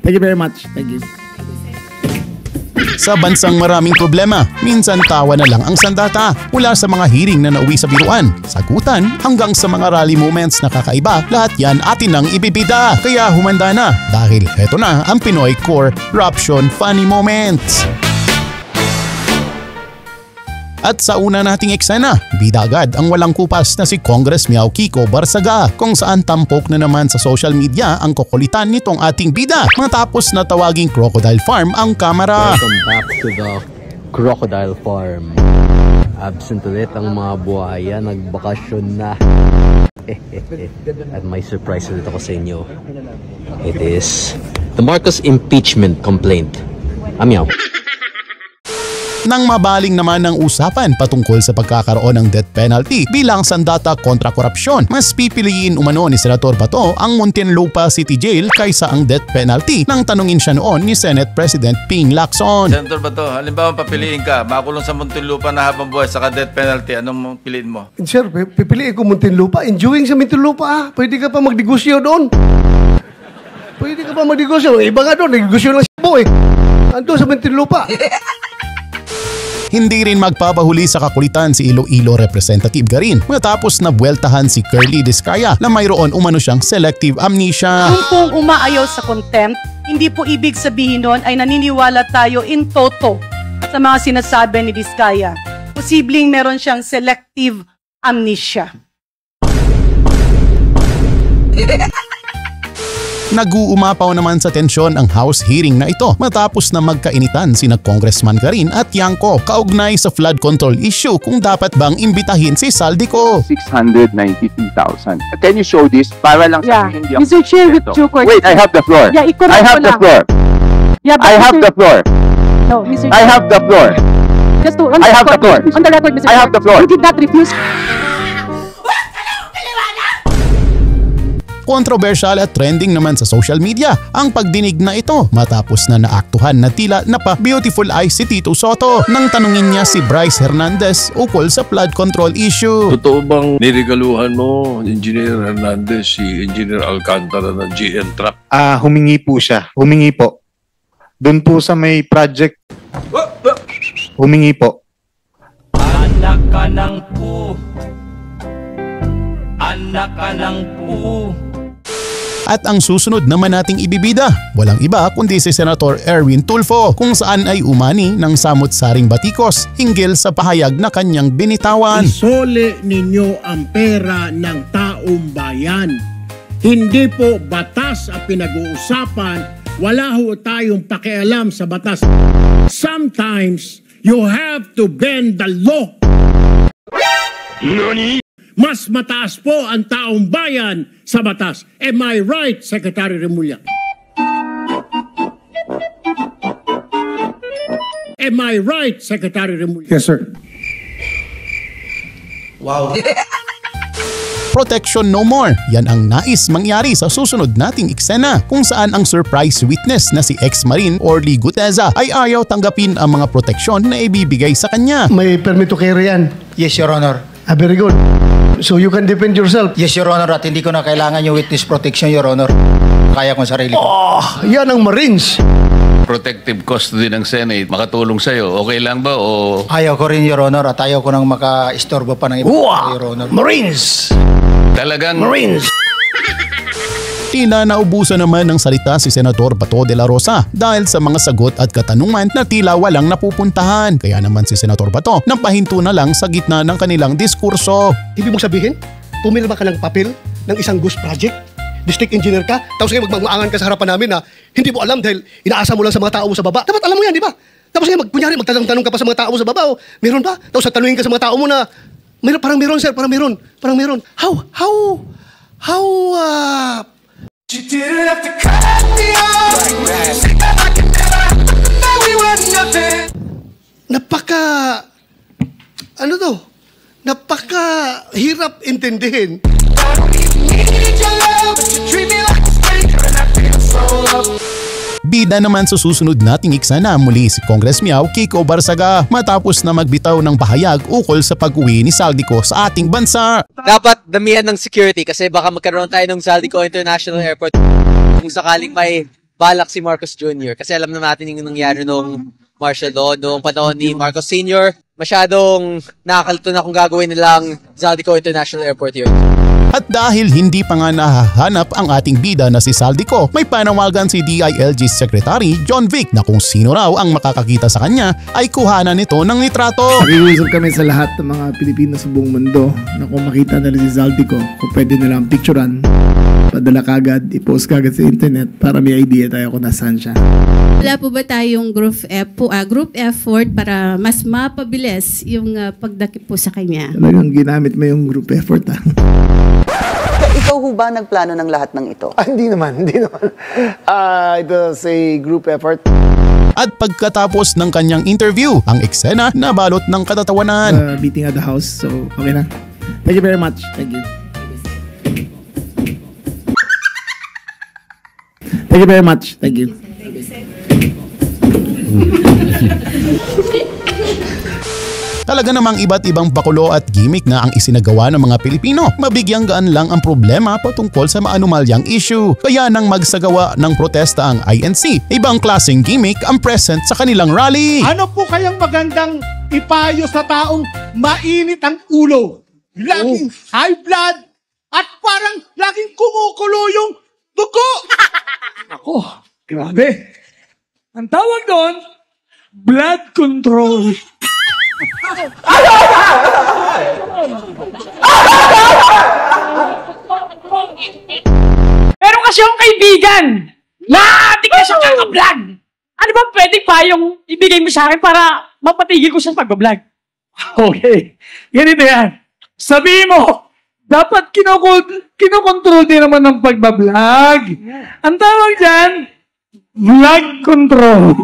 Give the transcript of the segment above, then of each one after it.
Thank you very much. Thank you. Sa bansang maraming problema, minsan tawa na lang ang sandata mula sa mga hearing na nauwi sa biruan, sagutan hanggang sa mga rally moments na kakaiba, lahat yan atin nang ibibida. Kaya humanda na dahil eto na ang Pinoy Core Corruption Funny Moments. At sa una nating eksena, bida agad ang walang kupas na si Congress Miao Kiko Barsaga kung saan tampok na naman sa social media ang kukulitan nitong ating bida matapos na tawaging Crocodile Farm ang kamera. Welcome back to the Crocodile Farm. Absent ulit ang mga buhaya, nagbakasyon na. At may surprise ulit ako sa inyo. It is the Marcos impeachment complaint. Amyaw. Nang mabaling naman ang usapan patungkol sa pagkakaroon ng death penalty bilang sandata kontra korupsyon, mas pipiliin umano ni Senator Bato ang Muntinlupa City Jail kaysa ang death penalty nang tanungin siya noon ni Senate President Ping Lacson. Senator Bato, halimbawa papiliin ka, makulong sa Muntinlupa na habang buhay saka death penalty, anong piliin mo? Sir, pipiliin ko Muntinlupa. Enjoying sa Muntinlupa. Pwede ka pa magdegosyo doon. Pwede ka pa magdegosyo. Iba nga doon, negosyo lang siya boy. Ando sa Muntinlupa. Hindi rin magpapahuli sa kakulitan si Iloilo Representative Garin matapos na buweltahan si Curly Discaya na mayroon umano siyang selective amnesia. Kung pong umaayaw sa contempt, hindi po ibig sabihin nun ay naniniwala tayo in toto sa mga sinasabi ni Discaya. Posibleng meron siyang selective amnesia. Nag-uumapaw naman sa tensyon ang House hearing na ito matapos na magkainitan sina Congressman Garin at Yangko kaugnay sa flood control issue kung dapat bang imbitahin si Saldico. 693,000. Can you show this para lang sa hindi ako? Mr. Chair, with due courtesy. Wait, I have the floor. Yeah, I have the floor. Yeah, I have the floor. No, Mr. I have the floor. Just to, I have the floor. On the record, Mr. I have the floor. You did not refuse. Kontrobersyal at trending naman sa social media ang pagdinig na ito matapos na naaktuhan na tila napa-beautiful eyes si Tito Soto nang tanungin niya si Bryce Hernandez ukol sa flood control issue. Totoo bang niregaluhan mo, Engineer Hernandez, si Engineer Alcantara ng GN Truck? Humingi po siya. Humingi po. Doon po sa may project. Humingi po. Anak ka ng po. Anak ka ng po. At ang susunod naman nating ibibida, walang iba kundi si Senator Erwin Tulfo kung saan ay umani ng samot-saring batikos hinggil sa pahayag na kanyang binitawan. Isole ninyo ang pera ng taong bayan. Hindi po batas ang pinag-uusapan. Wala ho tayong pakialam sa batas. Sometimes you have to bend the law. Nani? Mas mataas po ang taong bayan sa batas. Am I right, Secretary Remulla? Am I right, Secretary Remulla? Yes, sir. Wow. Protection no more. Yan ang nais mangyari sa susunod nating eksena kung saan ang surprise witness na si ex-marine Orly Guteza ay ayaw tanggapin ang mga proteksyon na ibibigay sa kanya. May permit to carry yan. Yes, Your Honor. Very good. So you can defend yourself. Yes, Your Honor, at hindi ko na kailangan yung witness protection, Your Honor. Kaya ko sarili ko. Yan ang Marines. Protective custody ng Senate, makatulong sa'yo. Okay lang ba o... Ayaw ko rin, Your Honor, at ayaw ko nang maka-istorbo pa ng iba, Your Honor. Marines! Talagang... Marines! Tila naubusan naman ng salita si Senator Bato de la Rosa dahil sa mga sagot at katanungan na tila walang napupuntahan. Kaya naman si Senator Bato napahinto na lang sa gitna ng kanilang diskurso. Ibig mong sabihin, pumilma ka ng papel ng isang ghost project? District engineer ka? Tapos ngayon magmamaangan ka sa harapan namin na hindi mo alam dahil inaasa mo lang sa mga tao mo sa baba. Dapat alam mo yan, di ba? Tapos ngayon kunyari magtatanong ka pa sa mga tao mo sa baba. Meron ba? Tapos tanungin ka sa mga tao mo na parang meron, sir, parang meron. You didn't have to cut me off. Say that I can never know we were nothing. Napaka-hirap intindihin. I don't even need your love, but you treat me like a stranger and I feel so loved. Bida naman sa susunod nating eksena muli si Congress Miao Kiko Barsaga matapos na magbitaw ng pahayag ukol sa pag-uwi ni Saldico sa ating bansa. Dapat damihan ng security kasi baka magkaroon tayo ng Saldico International Airport kung sakaling may balak si Marcos Jr. Kasi alam na natin yung nangyari nung martial law, nung panahon ni Marcos Sr. Masyadong nakakalito na kung gagawin nilang Zaldico International Airport yun. At dahil hindi pa nga nahahanap ang ating bida na si Zaldico, may panawagan si DILG Secretary John Vic na kung sino raw ang makakakita sa kanya ay kuhanan nito ng litrato. Nakiusap kami sa lahat ng mga Pilipino sa buong mundo na kung makita nila si Zaldico, kung pwede nilang picturean, padala kagad, i-post kagad sa internet para may idea tayo kung nasaan siya. Wala po ba tayong group effort para mas mapabilis yung pagdakip po sa kanya? Talagang ginamit mo yung group effort ha. Ikaw ho ba nagplano ng lahat ng ito? Hindi naman. It was a group effort. At pagkatapos ng kanyang interview, ang eksena na balot ng katatawanan. Meeting at the house, so okay na. Thank you very much. Thank you. Thank you very much. Thank you. Talaga namang iba't ibang pakulo at gimmick na ang isinagawa ng mga Pilipino. Mabigyang gaan lang ang problema patungkol sa maanumalyang issue. Kaya nang magsagawa ng protesta ang INC, ibang klaseng gimmick ang present sa kanilang rally. Ano po kayang magandang ipayo sa taong mainit ang ulo? Laging high blood at parang laging kumukulo yung dugo. Ako, grabe. Ang tawag doon, blood control. Meron kasi akong kaibigan na adik na siya kaka-vlog. Ano ba pwede pa yung ibigay mo sa akin para mapatigil ko siya sa pag-vlog? Okay, ganito yan. Sabihin mo, dapat kinokontrol din naman ng pagbablog. Ang tawag dyan, vlog control.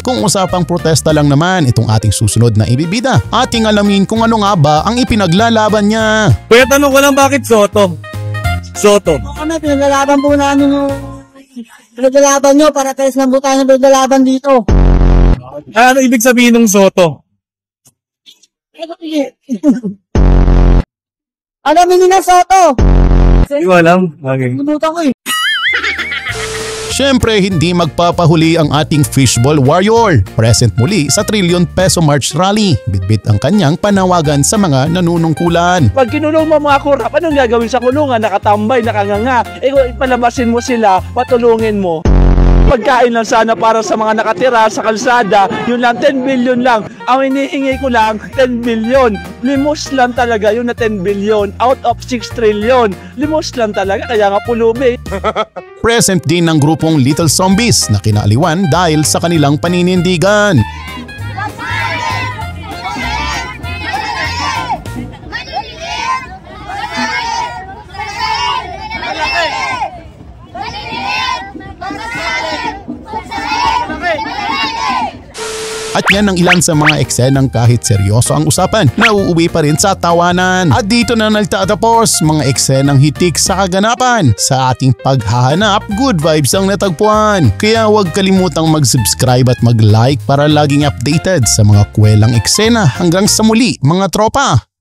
Kung usapang protesta lang naman itong ating susunod na ibibida, ating alamin kung ano nga ba ang ipinaglalaban niya. Kuya, tanong ko lang bakit Soto? Soto. Kami, pinaglalaban po namin yung pinaglalaban nyo para test ng butang ng pinaglalaban dito. Ano ibig sabihin ng Soto? Ano mini na Soto? Hindi ko alam. Okay. Nabutan ko eh. Siyempre, hindi magpapahuli ang ating fishball warrior. Present muli sa Trillion Peso March Rally. Bitbit ang kanyang panawagan sa mga nanunungkulan. Pag kinulong mo mga kurap, anong gagawin sa kulungan? Nakatambay, nakanganga. Palabasin mo sila, patulungin mo. Pagkain lang sana para sa mga nakatira sa kalsada, yun lang, 10 billion lang. Ang inihingi ko lang, 10 billion. Limos lang talaga yun na 10 billion out of 6 trillion. Limos lang talaga, kaya nga pulubi. Present din ng grupong Little Zombies na kinaaliwan dahil sa kanilang paninindigan. At yan ang ilan sa mga eksenang kahit seryoso ang usapan, nauuwi pa rin sa tawanan. At dito na nagtatapos mga eksenang hitik sa kaganapan. Sa ating paghahanap, good vibes ang natagpuan. Kaya huwag kalimutang mag-subscribe at mag-like para laging updated sa mga kwelang eksena. Hanggang sa muli mga tropa!